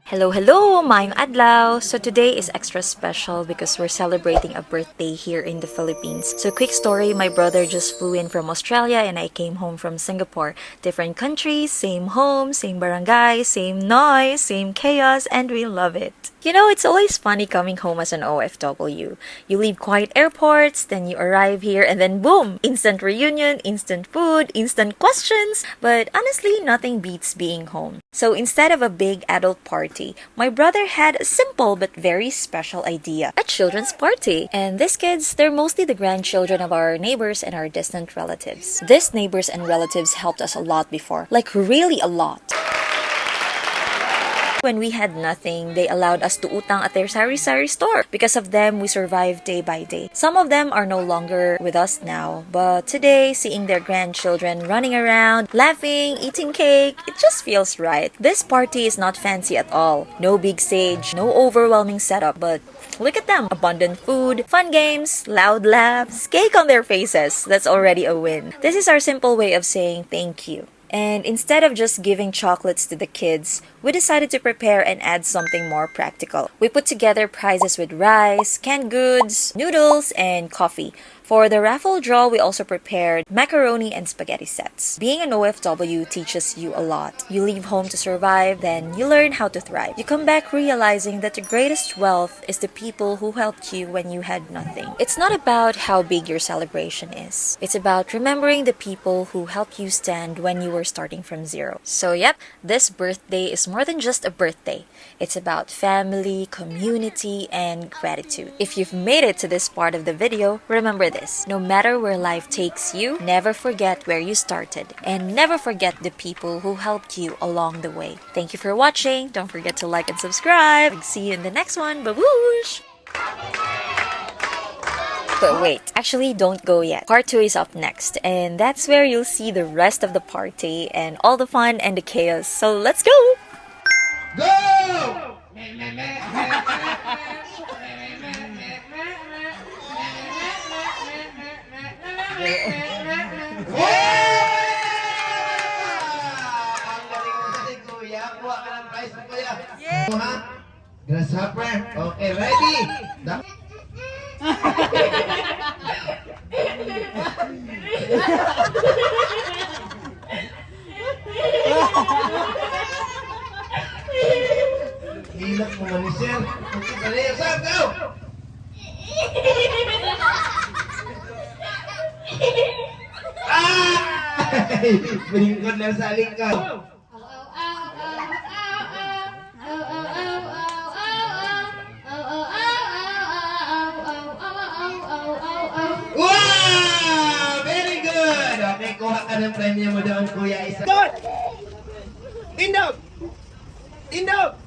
Hello, hello! Maayong adlaw! So today is extra special because we're celebrating a birthday here in the Philippines. So quick story, my brother just flew in from Australia and I came home from Singapore. Different countries, same home, same barangay, same noise, same chaos, and we love it. You know, it's always funny coming home as an OFW. You leave quiet airports, then you arrive here, and then boom! Instant reunion, instant food, instant questions. But honestly, nothing beats being home. So instead of a big adult party, my brother had a simple but very special idea. A children's party. And these kids, they're mostly the grandchildren of our neighbors and our distant relatives. These neighbors and relatives helped us a lot before. Like really a lot. When we had nothing, they allowed us to utang at their sari-sari store. Because of them, we survived day by day. Some of them are no longer with us now, but today, seeing their grandchildren running around, laughing, eating cake, it just feels right. This party is not fancy at all. No big stage, no overwhelming setup, but look at them. Abundant food, fun games, loud laughs, cake on their faces. That's already a win. This is our simple way of saying thank you. And instead of just giving chocolates to the kids, we decided to prepare and add something more practical. We put together prizes with rice, canned goods, noodles, and coffee. For the raffle draw, we also prepared macaroni and spaghetti sets. Being an OFW teaches you a lot. You leave home to survive, then you learn how to thrive. You come back realizing that the greatest wealth is the people who helped you when you had nothing. It's not about how big your celebration is. It's about remembering the people who helped you stand when you were starting from zero. So yep, this birthday is more than just a birthday. It's about family, community, and gratitude. If you've made it to this part of the video, remember this. No matter where life takes you, never forget where you started. And never forget the people who helped you along the way. Thank you for watching. Don't forget to like and subscribe. See you in the next one. Baboosh! But wait, actually don't go yet. Part 2 is up next, and that's where you'll see the rest of the party and all the fun and the chaos. So let's go! Go! Ang galing mo kasi, kuya. Kuha ka ng prize mo, kuya. Ha? Grasshopper. Okay, ready? Hilak mo man ni sir. Okay, dali. Sir, go! Ay! Bingkod lang sa likod. Wow! Very good! Okay, kuha ka ng premyo mo doon, Kuya Isa. Good! Tindog! Tindog!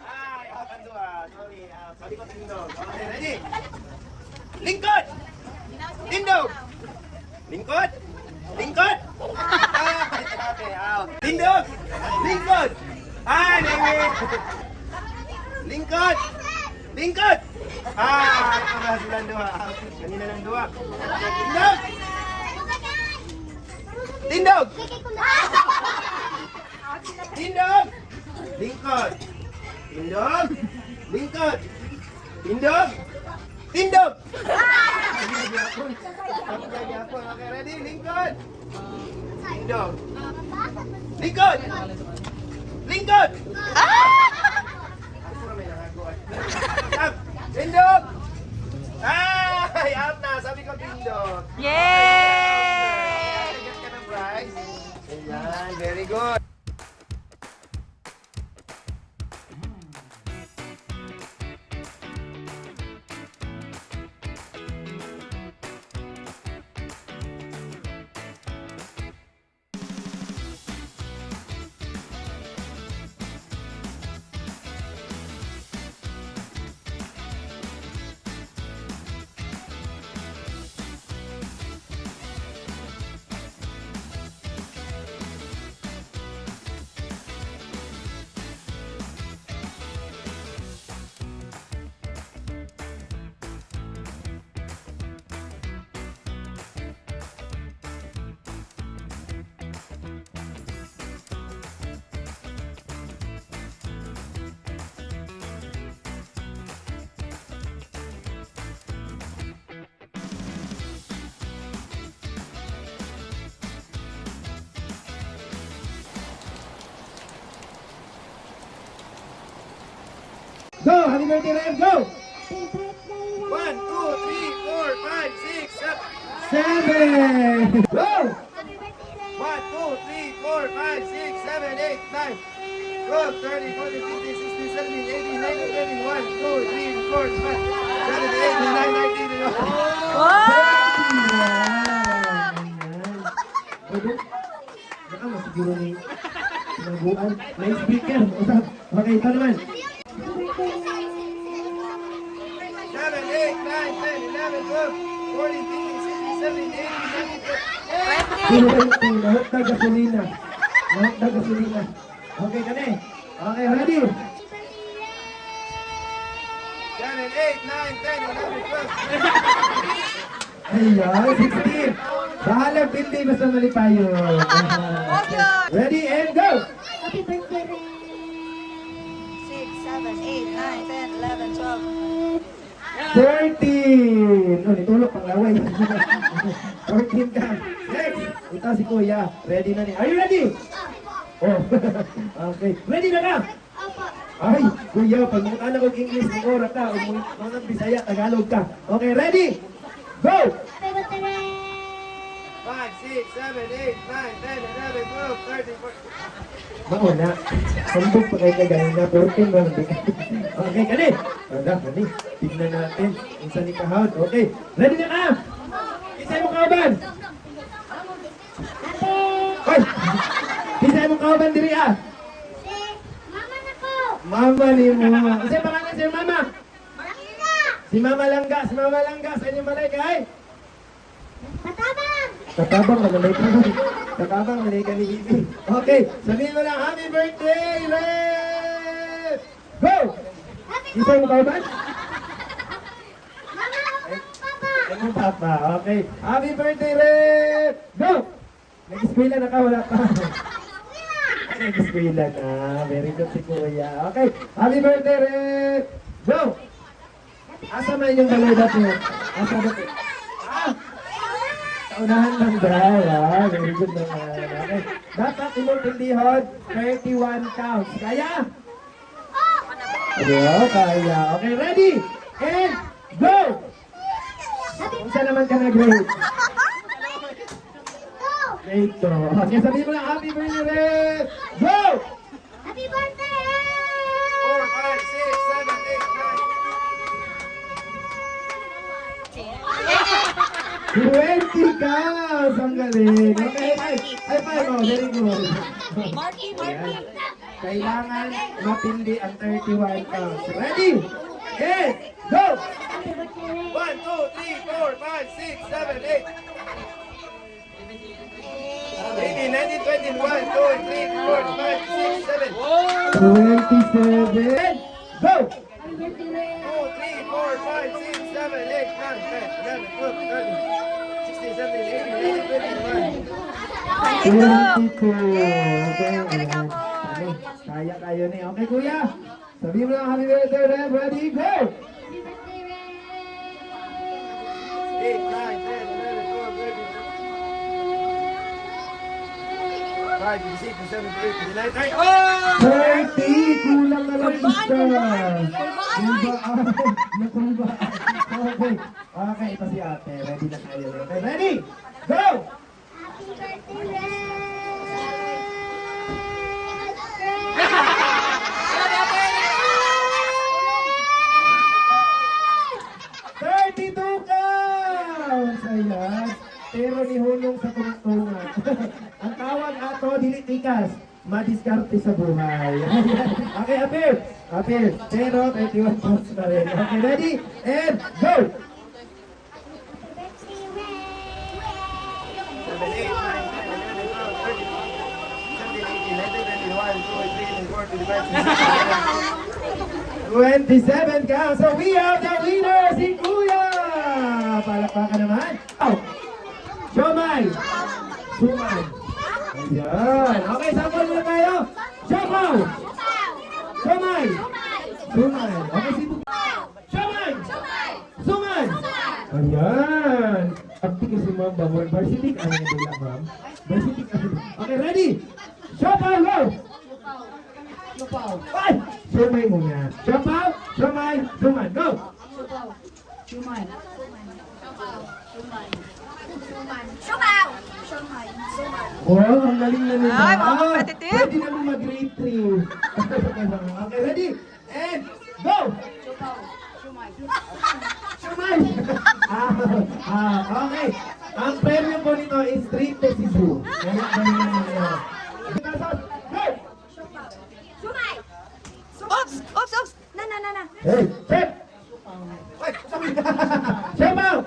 Ay, akan doon. Sorry. Sorry ko tindog. Okay, ready? Lingkod! Tindog! Lingkod! Lingkod! Tindog! Lingkod! Nemi! Lingkod! Lingkod! Ito silang dua. Kanina lang dua. Tindog! Tindog! Tindog! Lingkod! Tindog! Lingkod! Tindog! Tindog! Okay, ready? Lingkod! Tindog! Lingkod! Lingkod! Tindog! Ay! Out na! Sabi ko tindog! Yay! Get ka ng prize. Ayan, very good. Go! Happy birthday, Rem! Go! 1, 2, 3, 4, 5, 6, 7. 7! Go! 1, 2, 3, 4, 5, 6, 7, 8, 9, 12, 13, 14, 15, 16, 17, 18, 19, 20, 1, 2, 3, 4, 5, 7, 8, 9, 19, 20. Pwede? Baka masiguro ni nabuan. May speaker. Okay, ito naman. 7, 8, 9, 10, 11, 12, 14, 15, 16, 17, 18, 19, 20. Lahot na gasolina. Lahot na gasolina. Okay, kani. Okay, ready? 7, 8, 9, 10, 11, 12. Ayan, 16. Bahalang pindi, basta malipayo. Ready, and go! Happy birthday, Ren! 6, 7, 8, 9, 10, 11, 12. 14! Oh, nitulog pang laway. 14 ka. Next! Ito si Kuya. Ready na niya. Are you ready? Oh. Okay. Ready na ka? Ay, Kuya, pag mukha ko English, ng oras ka. Mga Bisaya, Tagalog ka. Okay, ready? Go! Happy birthday, Ren! 5, 6, 7, 8, 9, 10, 11, 12, 13, 14. Mauna. Sambog pa kayo kagaling na 14 ba? Okay, kani. Anda, kani. Tignan natin. Insa ni kahawd. Okay. Ready na ka? Isay mo kauban. Hoy! Isay mo kauban diri ah. Mama na ko! Mama ni mo. Isay pangalan si mama. Langga! Si Mama Langga. Si Mama Langga. Sa inyong malay kay? Matabang! Katabang na malay ka. Katabang malay ka ni Bibi. Okay. Sabihin mo lang, happy birthday, Red! Go! Happy Isay mo kauban? Mama, ako ng papa! Ano papa? Okay. Happy birthday, Red! Go! Nag-eskwela na ka, wala pa. Nag-eskwela na. Very good si Kuya. Okay. Happy birthday, Red! Go! Asa man yung balay dati? Asa dati? Ah! Kaunahan lang daw. Ah, very good naman. Okay. Dapat imong tindihon, 31 counts. Kaya? Yeah, kaya. Okay, ready? And go! Kung saan naman ka nag-grade? Go! Grade 2. Okay, sabihin mo lang, happy birthday, Red! Go! Happy birthday, 4, 5, 6, 7, 8, 9. 20 counts! Ang galing! Okay, high five mo. Very good. Marky, Marky. Kailangan mapindi ang 31 counts. Ready? Okay, go! Happy birthday, Ren! 1, 2, 3, 4, 5, 6, 7, 8. 18, 19, 20, 1, 2, 3, 4, 5, 6, 7. 27. Go! Happy birthday, Ren! 2, 3, 4, 5, 6, 7, 8, 9, 10, 11, 12, 13, 16, 17, 18, 19, 20, 22. Okay, ayan. Ano, kaya kayo ni. Okay, Kuya. Sabihin mo lang happy birthday, Ren. Ready, go! Happy birthday, Ren! 8, 9, 10, 11, 12, 13, 5, 6, 7, 8, 9, 10. Oh! 30! Kulang na lang isa. Kulbaan! Nakulbaan. Okay. Okay, ito si ate. Ready na kayo. Okay, ready? Go! Happy birthday, Ren! 32 counts! Ayan. Pero ni Hulong sa tungtungan. Ang tawag ato, dili tikas. Madiskarte sa buhay. Okay, appear. Appear. Pero 31 counts na rin. Okay, ready? And go! 27 counts. So we have the winner, si Kuya! Palakpakan naman. Oh! Siomay! Sumay! Ayan. Okay, sample na tayo. Siopaw! Siomay! Sumay! Okay, si Siomay! Sumay! Ayan. Akti kasi ma'am, bawal. Varsity ka na nila, ma'am. Varsity ka na. Okay, ready? Siopaw, go! Siopaw. Ay! Siomay muna. Siopaw! Suman, go! Wow, ang galing na nila. Ay, mga competitive. Pwede naman mag-grade 3. Okay, ready? And go! Shumay! Okay. Ang premyo po nito is 3 to Cebu. Kaya galing na nila. Go! Oops! Oops! Oops! Na! Hey, set! Shumaw!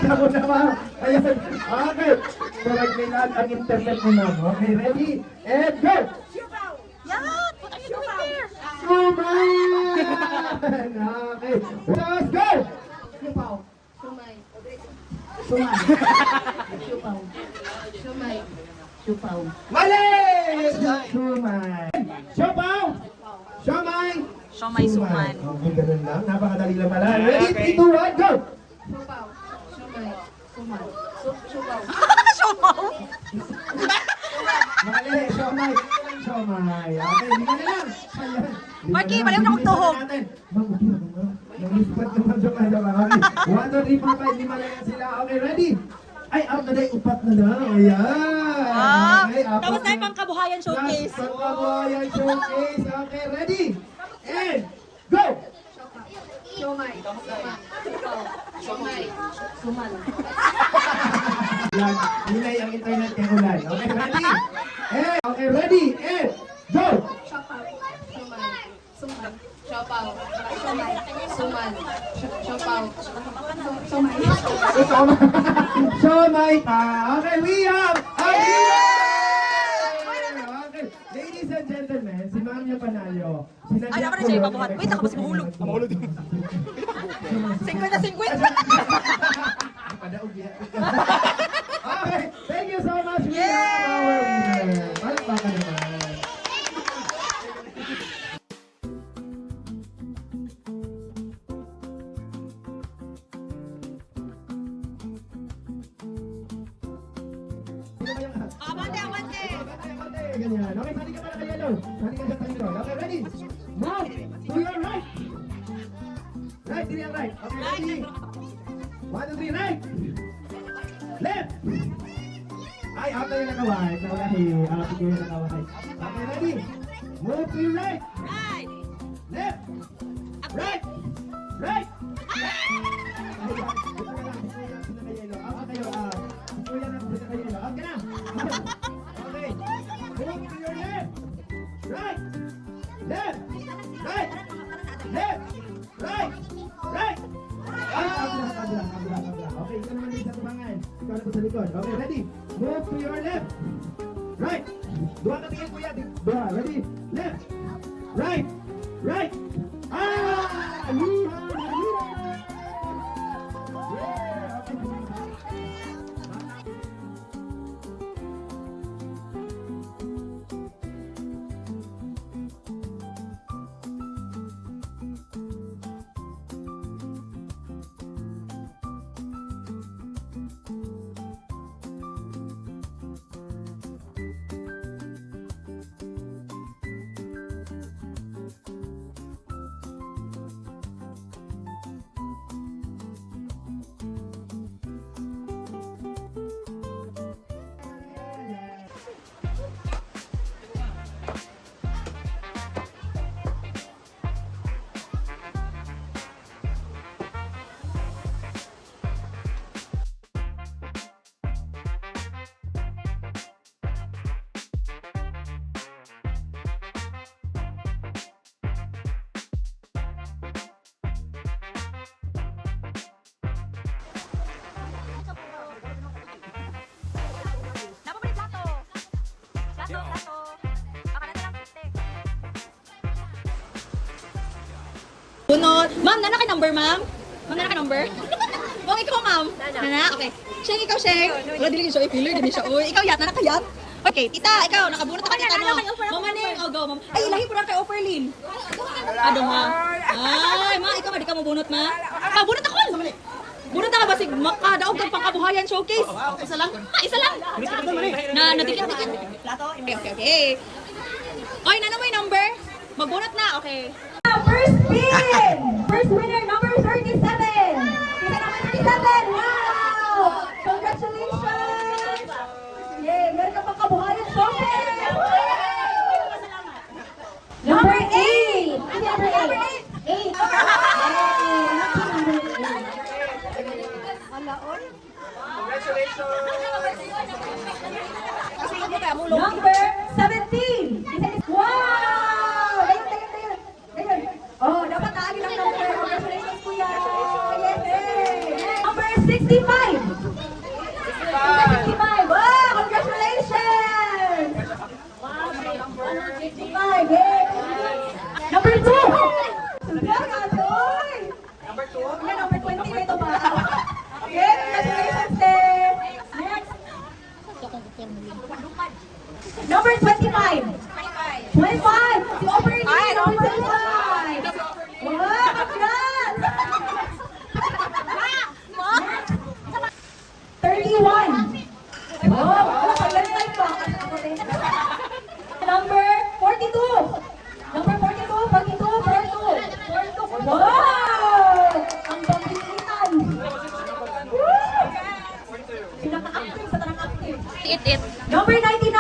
Ako naman. Ayan. Okay. Correct nila ang internet mo na. Okay, ready? And go! Yan! What are you doing there? Suman! Okay. Let's go! Mali! Sumay! Siopaw! Siomay! Siomay, suman. Okay, ganun lang. Napakadali lang pala. Ready? 3, 2, 1, go! Siopaw! Mali! Siomay! Siomay! Okay, lima na lang. Ayan. Lima Marky, na lang. baliw na akong tuhog. Bilisan natin. Ma'am, okay na ba? Nangispat naman siya kaya ba? Okay. 1, 2, 3, 4, 5, lima na lang sila. Okay, ready? Ay, out na day, upat na lang. Ayan. Ah, Okay, apat tapos na na. yung pangkabuhayan showcase. Last pangkabuhayan showcase. Okay, ready? And go! Yan, hinay ang internet kay Ulan. Okay, ready? And, okay, ready? And go! Siomay pa. Okay, we have a Okay, ladies and gentlemen, si Ma'am yung panalo. Ay, ako na siya ipabuhat. Wait, ako mas mahulog. 50-50. Padaog yan. Okay, thank you so much. We have our winner. Palakpakan naman. Abante, abante. Ganyan. Okay, sali ka pala kay Yellow. Sali ka sa talikod. Okay, ready? Move to your right. Right, to your right. Okay, ready? 1, 2, 3, right. Left. Ay, out na yung nakawahit. Nakawahit. Sige yung nakawahit. Okay, ready? Move to your right. Right. Left. Right. Right. Ito na lang. Sino kay Yellow? Out na kayo. Kuya na sino kay Yellow. Out ka na. Okay. Move to your left. Right. Left. Right. Left. Right. Right. Kabila. Okay, ito naman din sa tubangan. Ikaw na po sa likod. Okay, ready? Move to your left. Right. Dua ka tingin, kuya. Dua. Ready? Left. Right. Right. Ah! Yeah! Okay. Bunot. Ma'am, nana ka number, ma'am? Ma'am, nana ka number? Ma'am, ikaw, ma'am? Nana, okay. Sheng, ikaw, Sheng. Wala, dili siya, i-filler, dili siya. Uy, ikaw, yat, nana ka yat? Okay, tita, ikaw, nakabunot ka, tita, no? Mama, Neng, oh, go, ma'am. Ay, ilahi po na kay Offerlin. Ano, ma'am? Ay, ma, ikaw, di ka mo bunot, ma? Ah, bunot ako! Bunot na ka ba si basig makadaog kang pangkabuhayan showcase. Isa lang? Isa lang. Nadikit. Okay. Oy, nana mo yung number? Magbunot na, okay. First spin! First winner, number 37! Isa number 37! Wow! Congratulations! Yay! Meron ka pang kabuhayan, Sophie! Number 8! Ano number 8? 8! Number 17! Wow! Ganyan. Oh, dapat naagin ang number. Congratulations, kuya! Yes, hey! Number 65! 65! Wow! Congratulations! Wow, 65! Yay! Number 2! Number 2? Number 20 na ito pa. Okay, congratulations, Ted! Next! Number 25! 25! Si operator number 25! Wow! Congrats! 31! Wow! Wala pa, last time pa. Number 42! Number 42, 42. Wow! Ang bambitan! Pinaka-active sa tanang active. It. Number 99!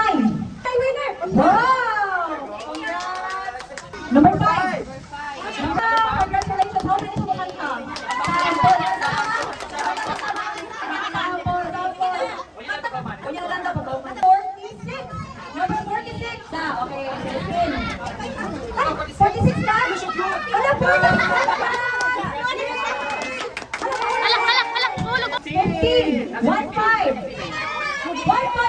Ay, winner! Wow! Congrats! Number 5! Congratulations! How many subukan ka? Kunyang ganda pa to. 46! Number 46! Okay, ay, 46 ka? Wala, 15! 1-5! 1-5! Wow!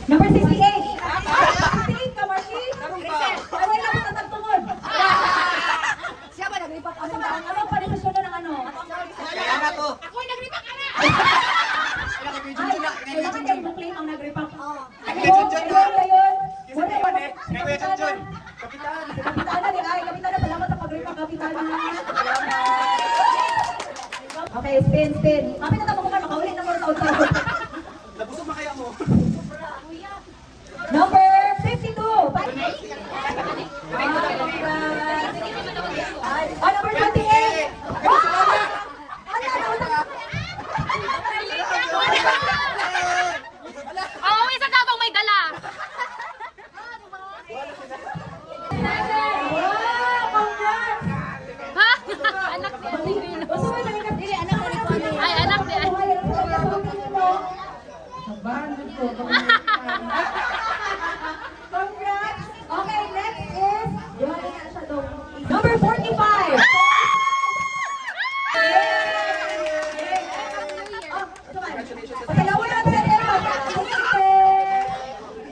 Number 68! 68 ka, Marcy? Ay, wala mo tatagtungod. Siya ba nag-repack? Ano pa desisyon na ng ano? Kaya na to. Ay, bakit kayo mag-claim ang nag-repack? Ayun. Wala yun. Kapitana din. Ay, kapitana, salamat sa pag-repack, kapitana. Okay, spin. Kami na tapos kuman, makaulit na mga taon. Nabusog na kaya mo. Number 52. Number 28. Oh, isa dabang may dala. Wow, congrats! Ha? Anak niya. Gusto mo na ikat dili, anak ko ni Ay, anak niya. Congrats! Okay, next is number 45.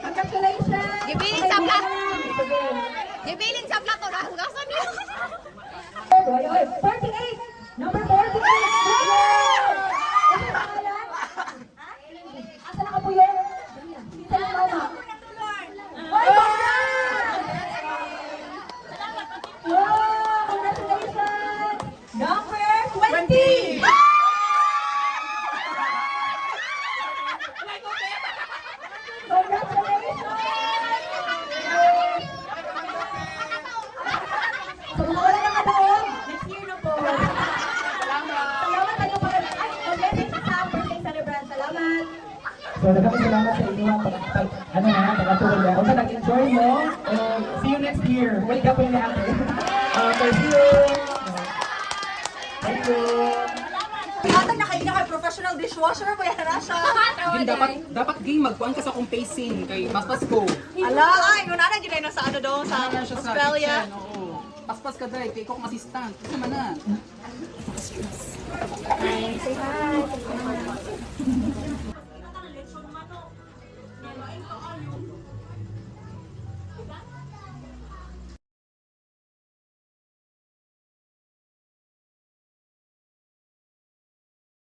Congratulations! Gibilin sa vlog. Gibilin sa plato na hugasan niyo. 48! Number 48! Wow! Ano yung pangalan? Asa na ka po yun? Sita ng mama. Ay, congrats! Wow! Congratulations! Number 20! So, kung wala nang kataon, next year na po. Salamat kayo pa. Ay, congratulations sa birthday celebrant. Salamat. So, daghang salamat sa inyo pagkatuloy. Kung nag-enjoy mo, see you next year. Wake up in the ate. Okay, see you. Thank you. Ata nakainga kay professional dishwasher, kaya na siya. Din dapat game magkuan ka sa akong pacing kay paspas ko. Ala, ay, nung nana ginay na sa ano daw, sa Ano siya sa Australia. kitchen, oo. Paspas ka dai kay ko kong assistant. Kasi man na.